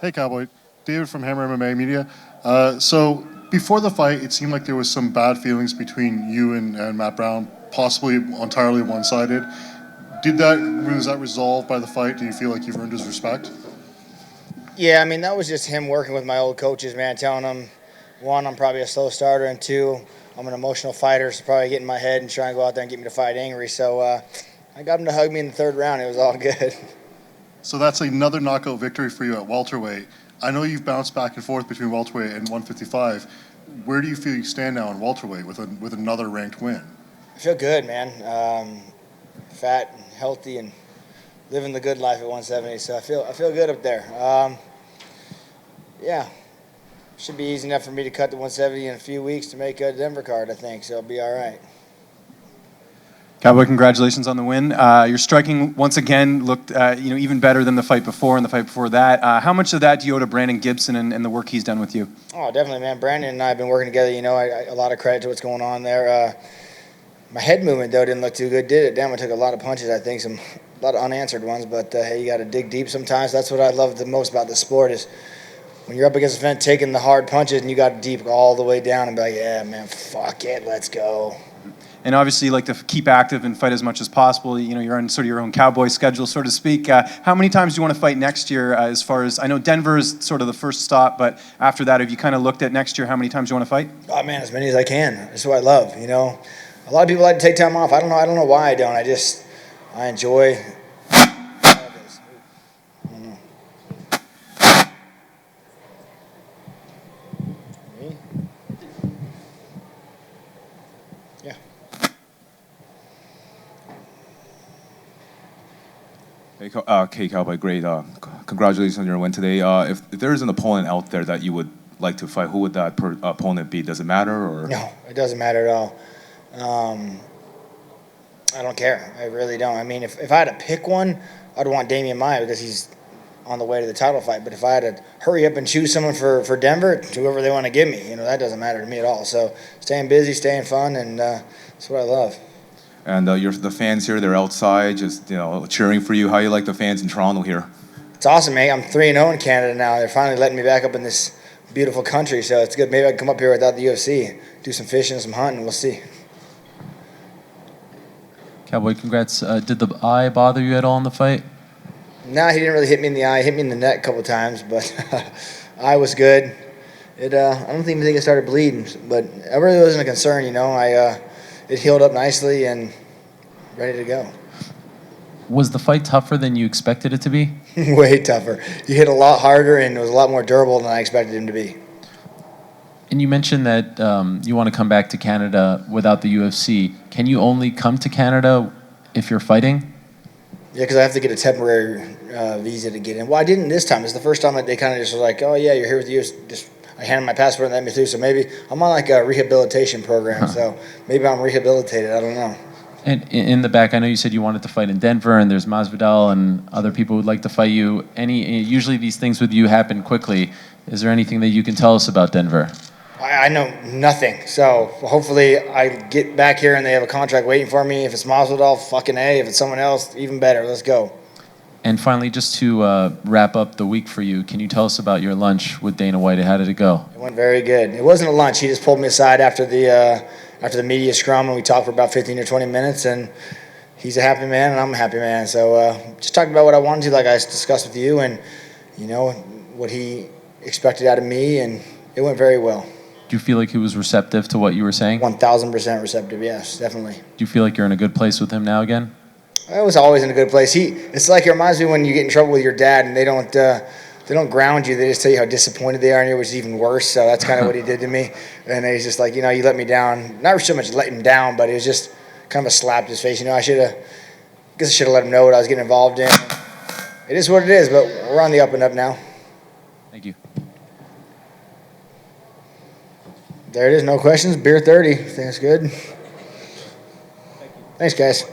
Hey, Cowboy. David from Hammer MMA Media. So before the fight, it seemed like there was some bad feelings between you and Matt Brown, possibly entirely one-sided. Was that resolved by the fight? Do you feel like you've earned his respect? Yeah, I mean, that was just him working with my old coaches, man, telling them, one, I'm probably a slow starter, and two, I'm an emotional fighter, so probably get in my head and try and go out there and get me to fight angry. So I got him to hug me in the third round. It was all good. So that's another knockout victory for you at welterweight. I know you've bounced back and forth between welterweight and 155. Where do you feel you stand now in welterweight with another ranked win? I feel good, man. Fat and healthy and living the good life at 170, so I feel good up there. Yeah, should be easy enough for me to cut to 170 in a few weeks to make a Denver card, I think, so it'll be all right. Cowboy, congratulations on the win. Your striking once again looked, even better than the fight before and the fight before that. How much of that do you owe to Brandon Gibson and the work he's done with you? Oh, definitely, man. Brandon and I have been working together. A lot of credit to what's going on there. My head movement, though, didn't look too good, did it? Damn, I took a lot of punches, I think, a lot of unanswered ones. But, hey, you got to dig deep sometimes. That's what I love the most about the sport is when you're up against a vent taking the hard punches and you got to deep all the way down and be like, yeah, man, fuck it, let's go. And obviously, you like to keep active and fight as much as possible. You're on sort of your own Cowboy schedule, so to speak. How many times do you want to fight next year? As far as I know, Denver is sort of the first stop, but after that, have you kind of looked at next year? How many times do you want to fight? Oh, man, as many as I can. That's what I love. A lot of people like to take time off. I don't know why I don't. I enjoy. Yeah. Hey, Cowboy, great. Congratulations on your win today. If there is an opponent out there that you would like to fight, who would that opponent be? Does it matter? Or No, it doesn't matter at all. I don't care. I really don't. I mean, if I had to pick one, I'd want Damian Maia because he's on the way to the title fight. But if I had to hurry up and choose someone for Denver, whoever they want to give me, that doesn't matter to me at all. So staying busy, staying fun, and that's what I love. and the fans here, they're outside, just cheering for you. How you like the fans in Toronto here? It's awesome, man. I'm 3-0 in Canada now. They're finally letting me back up in this beautiful country, so it's good. Maybe I can come up here without the UFC, do some fishing, some hunting. We'll see. Cowboy, congrats. Did the eye bother you at all in the fight? No, he didn't really hit me in the eye. He hit me in the neck a couple times, but eye was good. I don't even think it started bleeding, but it really wasn't a concern, it healed up nicely and ready to go. Was the fight tougher than you expected it to be? Way tougher. He hit a lot harder and it was a lot more durable than I expected him to be. And you mentioned that you want to come back to Canada without the UFC. Can you only come to Canada if you're fighting? Yeah, because I have to get a temporary visa to get in. Well, I didn't this time. It's the first time that they kind of just were like, oh, yeah, you're here with you. I handed my passport and let me through. So maybe I'm on like a rehabilitation program. So maybe I'm rehabilitated. I don't know. And in the back, I know you said you wanted to fight in Denver, and there's Masvidal and other people who'd like to fight you. Usually these things with you happen quickly. Is there anything that you can tell us about Denver? I know nothing. So hopefully I get back here and they have a contract waiting for me. If it's Masvidal, fucking A. If it's someone else, even better. Let's go. And finally, just to wrap up the week for you, can you tell us about your lunch with Dana White? How did it go? It went very good. It wasn't a lunch. He just pulled me aside after the media scrum, and we talked for about 15 or 20 minutes, and he's a happy man, and I'm a happy man. So just talked about what I wanted to, like I discussed with you, and, what he expected out of me, and it went very well. Do you feel like he was receptive to what you were saying? 1,000% receptive, yes, definitely. Do you feel like you're in a good place with him now again? I was always in a good place. It's like it reminds me when you get in trouble with your dad and they don't ground you. They just tell you how disappointed they are in you, which is even worse. So that's kind of what he did to me. And he's just like, you let me down. Not so much let him down, but it was just kind of a slap to his face. I should have let him know what I was getting involved in. It is what it is, but we're on the up and up now. Thank you. There it is. No questions. Beer 30. I think that's good. Thanks, guys.